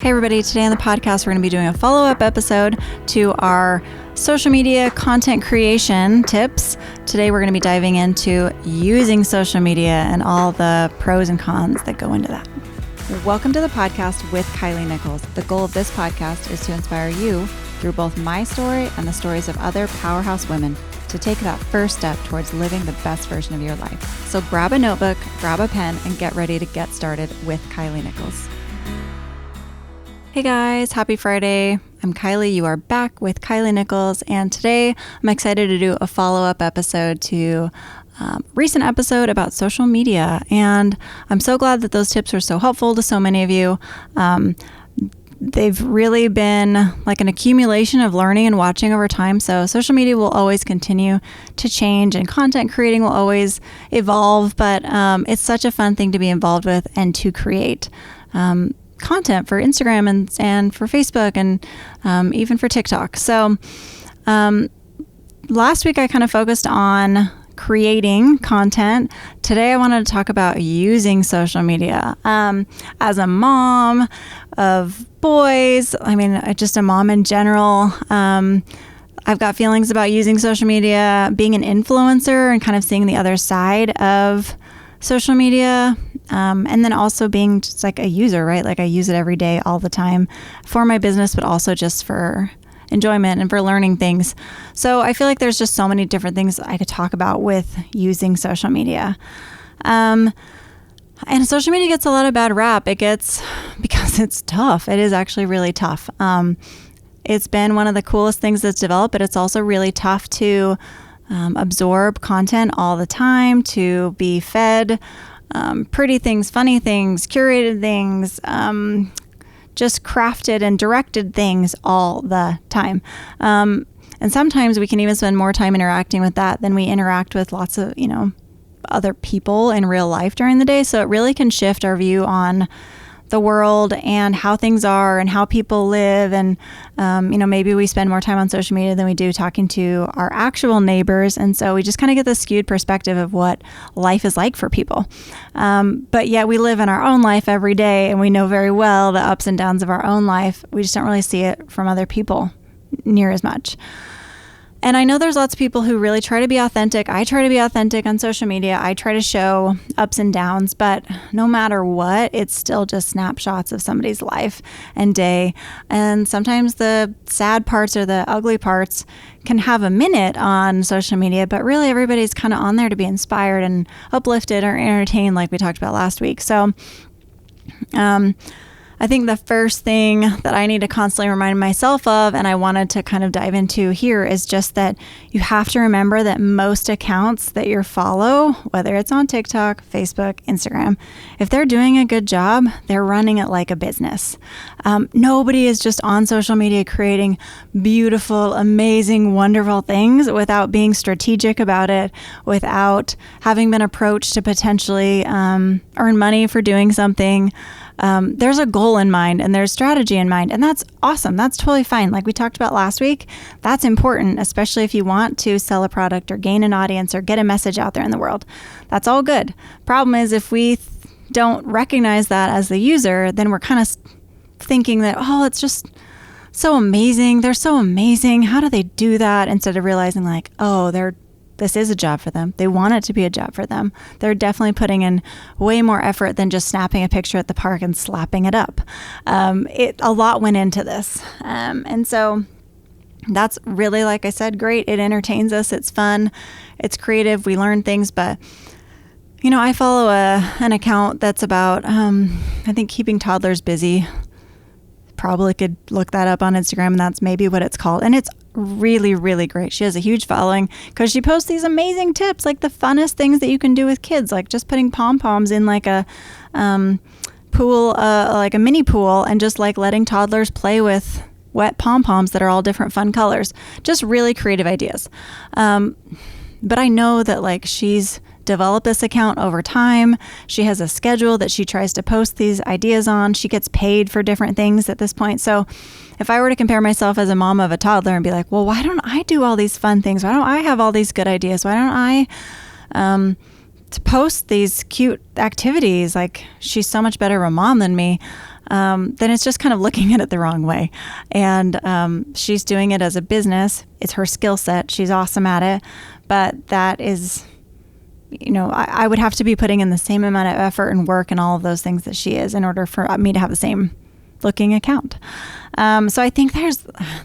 Hey everybody, today on the podcast we're going to be doing a follow-up episode to our social media content creation tips. Today we're going to be diving into using social media and all the pros and cons that go into that. Welcome to the podcast with Kylie Nichols. The goal of this podcast is to inspire you through both my story and the stories of other powerhouse women to take that first step towards living the best version of your life. So grab a notebook, grab a pen, and get ready to get started with Kylie Nichols. Hey guys, happy Friday. I'm Kylie. You are back with Kylie Nichols, and today I'm excited to do a follow-up episode to a recent episode about social media, and I'm so glad that those tips are so helpful to so many of you. They've really been like an accumulation of learning and watching over time, so social media will always continue to change and content creating will always evolve, but it's such a fun thing to be involved with and to create content for Instagram and for Facebook and even for TikTok. So last week I kind of focused on creating content. Today I wanted to talk about using social media. As a mom of boys, just a mom in general, I've got feelings about using social media, being an influencer and kind of seeing the other side of social media. And then also being just like a user, right? Like I use it every day, all the time for my business, but also just for enjoyment and for learning things. So I feel like there's just so many different things I could talk about with using social media. And social media gets a lot of bad rap. Because it's tough. It is actually really tough. It's been one of the coolest things that's developed, but it's also really tough to absorb content all the time, to be fed pretty things, funny things, curated things, just crafted and directed things all the time. And sometimes we can even spend more time interacting with that than we interact with lots of, other people in real life during the day. So it really can shift our view on the world and how things are and how people live. And, maybe we spend more time on social media than we do talking to our actual neighbors. And so we just kind of get this skewed perspective of what life is like for people. But yet we live in our own life every day and we know very well the ups and downs of our own life. We just don't really see it from other people near as much. And I know there's lots of people who really try to be authentic. I try to be authentic on social media. I try to show ups and downs, but no matter what, it's still just snapshots of somebody's life and day. And sometimes the sad parts or the ugly parts can have a minute on social media, but really everybody's kind of on there to be inspired and uplifted or entertained like we talked about last week. So, I think the first thing that I need to constantly remind myself of, and I wanted to kind of dive into here, is just that you have to remember that most accounts that you follow, whether it's on TikTok, Facebook, Instagram, if they're doing a good job, they're running it like a business. Nobody is just on social media creating beautiful, amazing, wonderful things without being strategic about it, without having been approached to potentially earn money for doing something. There's a goal in mind and there's strategy in mind, and that's awesome. That's totally fine. Like we talked about last week, that's important, especially if you want to sell a product or gain an audience or get a message out there in the world. That's all good. Problem is if we don't recognize that as the user, then we're kind of thinking that, it's just so amazing. They're so amazing. How do they do that? Instead of realizing like, this is a job for them. They want it to be a job for them. They're definitely putting in way more effort than just snapping a picture at the park and slapping it up. A lot went into this. And so that's really, like I said, great. It entertains us. It's fun. It's creative. We learn things. But, I follow an account that's about, I think, keeping toddlers busy. Probably could look that up on Instagram, and that's maybe what it's called. And it's really, really great. She has a huge following because she posts these amazing tips, like the funnest things that you can do with kids, like just putting pom-poms in like a pool, like a mini pool, and just like letting toddlers play with wet pom-poms that are all different fun colors. Just really creative ideas. But I know that like she's developed this account over time. She has a schedule that she tries to post these ideas on. She gets paid for different things at this point. So if I were to compare myself as a mom of a toddler and be like, well, why don't I do all these fun things? Why don't I have all these good ideas? Why don't I to post these cute activities? Like, she's so much better of a mom than me. then it's just kind of looking at it the wrong way. And she's doing it as a business. It's her skill set. She's awesome at it. But that is, I would have to be putting in the same amount of effort and work and all of those things that she is in order for me to have the same looking account. So I think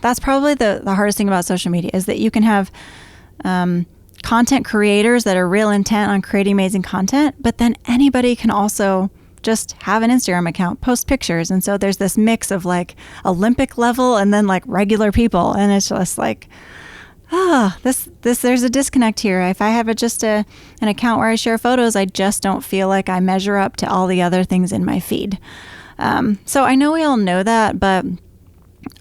that's probably the hardest thing about social media, is that you can have content creators that are real intent on creating amazing content, but then anybody can also just have an Instagram account, post pictures. And so there's this mix of like Olympic level and then like regular people. And it's just like, there's a disconnect here. If I have an account where I share photos, I just don't feel like I measure up to all the other things in my feed. So I know we all know that, but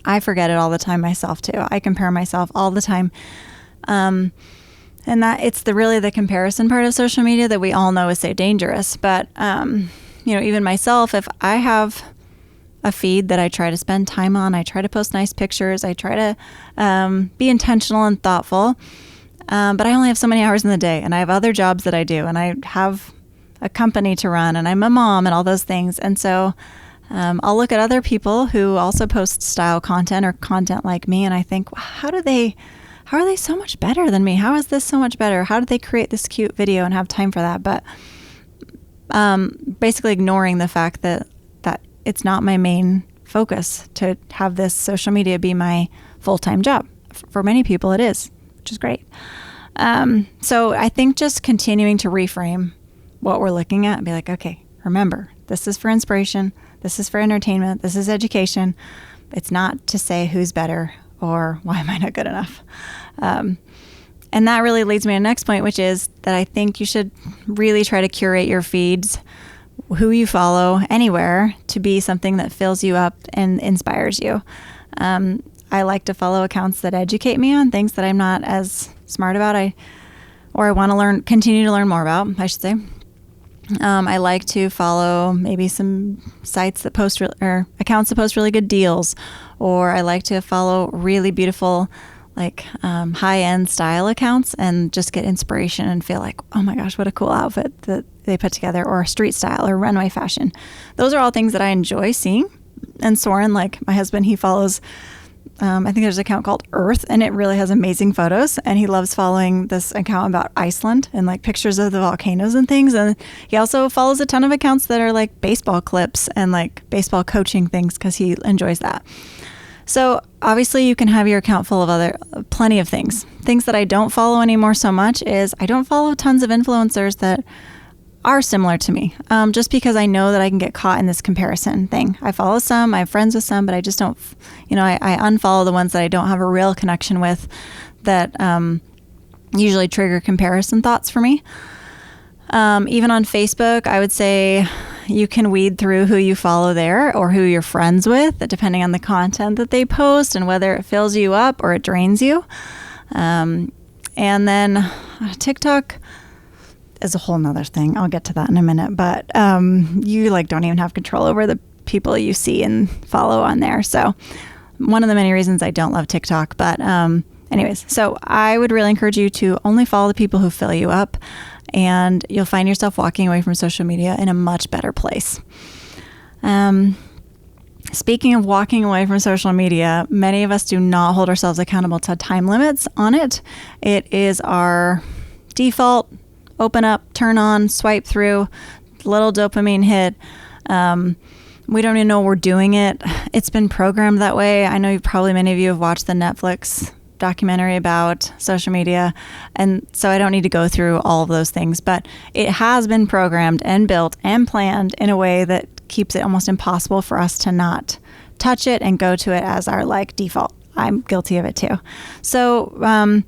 I forget it all the time myself too. I compare myself all the time. And that it's really the comparison part of social media that we all know is so dangerous. But, even myself, if I have a feed that I try to spend time on, I try to post nice pictures, I try to be intentional and thoughtful, but I only have so many hours in the day, and I have other jobs that I do, and I have a company to run, and I'm a mom and all those things. And so I'll look at other people who also post style content or content like me, and I think, wow, how are they so much better than me? How is this so much better? How did they create this cute video and have time for that? But basically ignoring the fact that it's not my main focus to have this social media be my full-time job. For many people it is, which is great. So I think just continuing to reframe what we're looking at and be like, okay, remember, this is for inspiration, this is for entertainment, this is education. It's not to say who's better or why am I not good enough. And that really leads me to the next point, which is that I think you should really try to curate your feeds, who you follow anywhere, to be something that fills you up and inspires you. I like to follow accounts that educate me on things that I'm not as smart about, or I want to continue to learn more about, I should say. I like to follow maybe some sites that post or accounts that post really good deals, or I like to follow really beautiful high-end style accounts and just get inspiration and feel like, oh my gosh, what a cool outfit that they put together, or street style or runway fashion. Those are all things that I enjoy seeing. And Soren, my husband, he follows, I think there's an account called Earth, and it really has amazing photos. And he loves following this account about Iceland and pictures of the volcanoes and things. And he also follows a ton of accounts that are baseball clips and baseball coaching things, because he enjoys that. So obviously you can have your account full of plenty of things. Things that I don't follow anymore so much is I don't follow tons of influencers that are similar to me, just because I know that I can get caught in this comparison thing. I follow some, I have friends with some, but I just don't, I unfollow the ones that I don't have a real connection with that usually trigger comparison thoughts for me. Even on Facebook, I would say you can weed through who you follow there or who you're friends with, depending on the content that they post and whether it fills you up or it drains you. And then TikTok is a whole nother thing. I'll get to that in a minute, but you don't even have control over the people you see and follow on there. So one of the many reasons I don't love TikTok, but anyways, so I would really encourage you to only follow the people who fill you up, and you'll find yourself walking away from social media in a much better place. Speaking of walking away from social media, many of us do not hold ourselves accountable to time limits on it. It is our default, open up, turn on, swipe through, little dopamine hit. We don't even know we're doing it. It's been programmed that way. I know many of you have watched the Netflix documentary about social media, and so I don't need to go through all of those things, but it has been programmed and built and planned in a way that keeps it almost impossible for us to not touch it and go to it as our default. I'm guilty of it too. So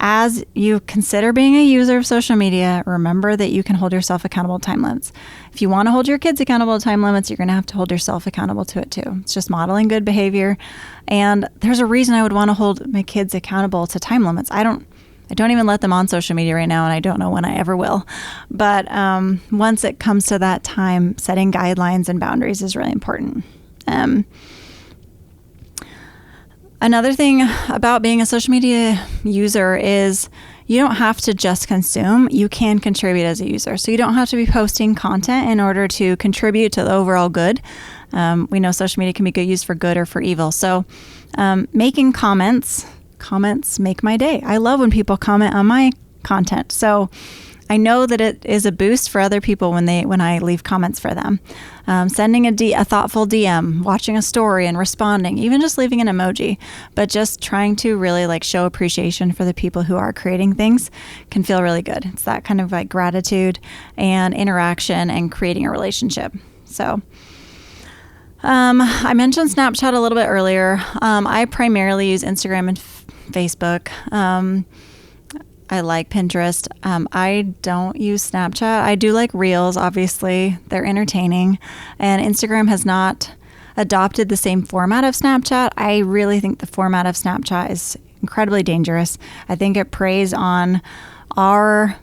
as you consider being a user of social media, remember that you can hold yourself accountable to time limits. If you want to hold your kids accountable to time limits, you're going to have to hold yourself accountable to it too. It's just modeling good behavior. And there's a reason I would want to hold my kids accountable to time limits. I don't even let them on social media right now, and I don't know when I ever will. But once it comes to that time, setting guidelines and boundaries is really important. Another thing about being a social media user is you don't have to just consume. You can contribute as a user. So you don't have to be posting content in order to contribute to the overall good. we know social media can be used for good or for evil. So making comments make my day. I love when people comment on my content. So I know that it is a boost for other people when I leave comments for them. Sending a thoughtful DM, watching a story and responding, even just leaving an emoji, but just trying to really like show appreciation for the people who are creating things can feel really good. It's that kind of like gratitude and interaction and creating a relationship. So I mentioned Snapchat a little bit earlier. I primarily use Instagram and Facebook. I like Pinterest. I don't use Snapchat. I do like Reels, obviously. They're entertaining. And Instagram has not adopted the same format of Snapchat. I really think the format of Snapchat is incredibly dangerous. I think it preys on our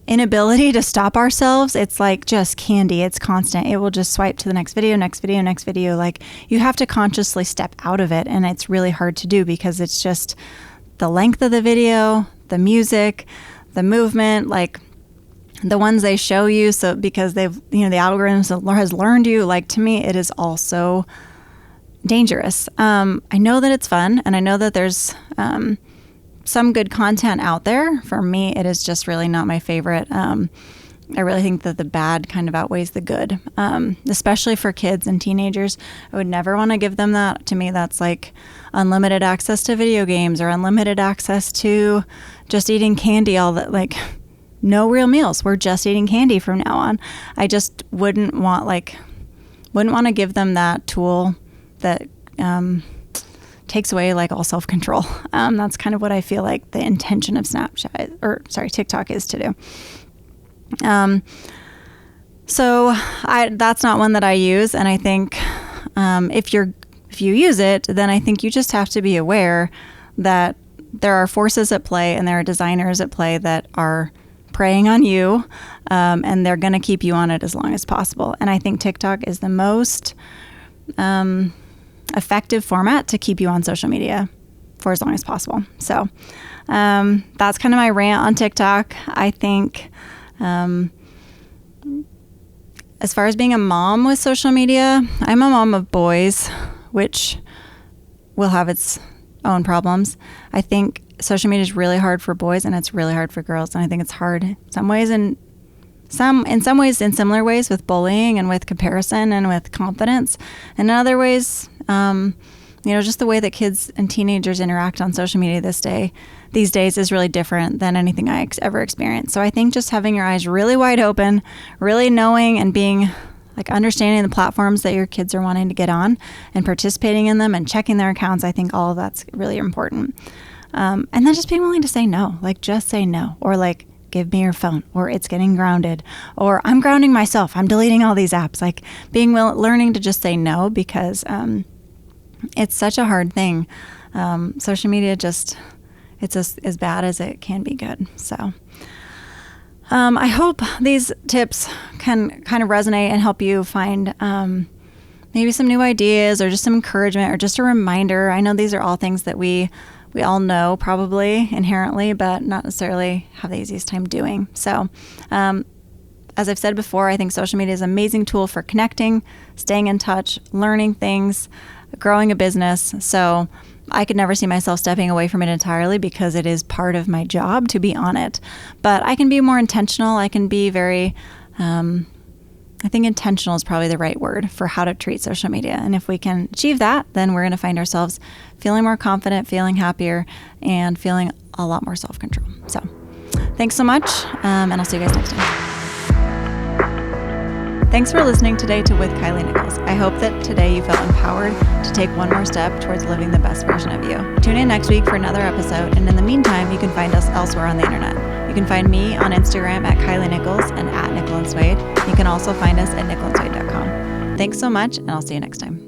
inability to stop ourselves. It's like just candy. It's constant. It will just swipe to the next video, next video, next video. Like you have to consciously step out of it. And it's really hard to do because it's just the length of the video, the music, the movement, like the ones they show you. So because they've, the algorithm has learned you, like to me, it is also dangerous. I know that it's fun and I know that there's some good content out there. For me, it is just really not my favorite. I really think that the bad kind of outweighs the good, especially for kids and teenagers. I would never want to give them that. To me, that's like unlimited access to video games or unlimited access to just eating candy, all that, like no real meals. We're just eating candy from now on. I just wouldn't want to give them that tool that takes away like all self-control. That's kind of what I feel like the intention of TikTok is to do. So that's not one that I use. And I think, if you use it, then I think you just have to be aware that there are forces at play and there are designers at play that are preying on you. And they're going to keep you on it as long as possible. And I think TikTok is the most, effective format to keep you on social media for as long as possible. So, that's kind of my rant on TikTok. I think, as far as being a mom with social media, I'm a mom of boys, which will have its own problems. I think social media is really hard for boys and it's really hard for girls. And I think it's hard in some ways in similar ways with bullying and with comparison and with confidence. And in other ways, just the way that kids and teenagers interact on social media these days is really different than anything I ever experienced. So I think just having your eyes really wide open, really knowing and being like understanding the platforms that your kids are wanting to get on and participating in them and checking their accounts, I think all of that's really important. And then just being willing to say no, like just say no, or like give me your phone, or it's getting grounded, or I'm grounding myself, I'm deleting all these apps, like learning to just say no, because it's such a hard thing. Social media it's as bad as it can be good. So I hope these tips can kind of resonate and help you find maybe some new ideas or just some encouragement or just a reminder. I know these are all things that we all know probably inherently, but not necessarily have the easiest time doing. So as I've said before, I think social media is an amazing tool for connecting, staying in touch, learning things, growing a business. So I could never see myself stepping away from it entirely because it is part of my job to be on it. But I can be more intentional. I can be very, I think intentional is probably the right word for how to treat social media. And if we can achieve that, then we're going to find ourselves feeling more confident, feeling happier, and feeling a lot more self-control. So thanks so much, and I'll see you guys next time. Thanks for listening today to With Kylie Nichols. I hope that today you felt empowered to take one more step towards living the best version of you. Tune in next week for another episode, and in the meantime, you can find us elsewhere on the internet. You can find me on Instagram at Kylie Nichols and at Nickel and Suede. You can also find us at nickelandswade.com. Thanks so much, and I'll see you next time.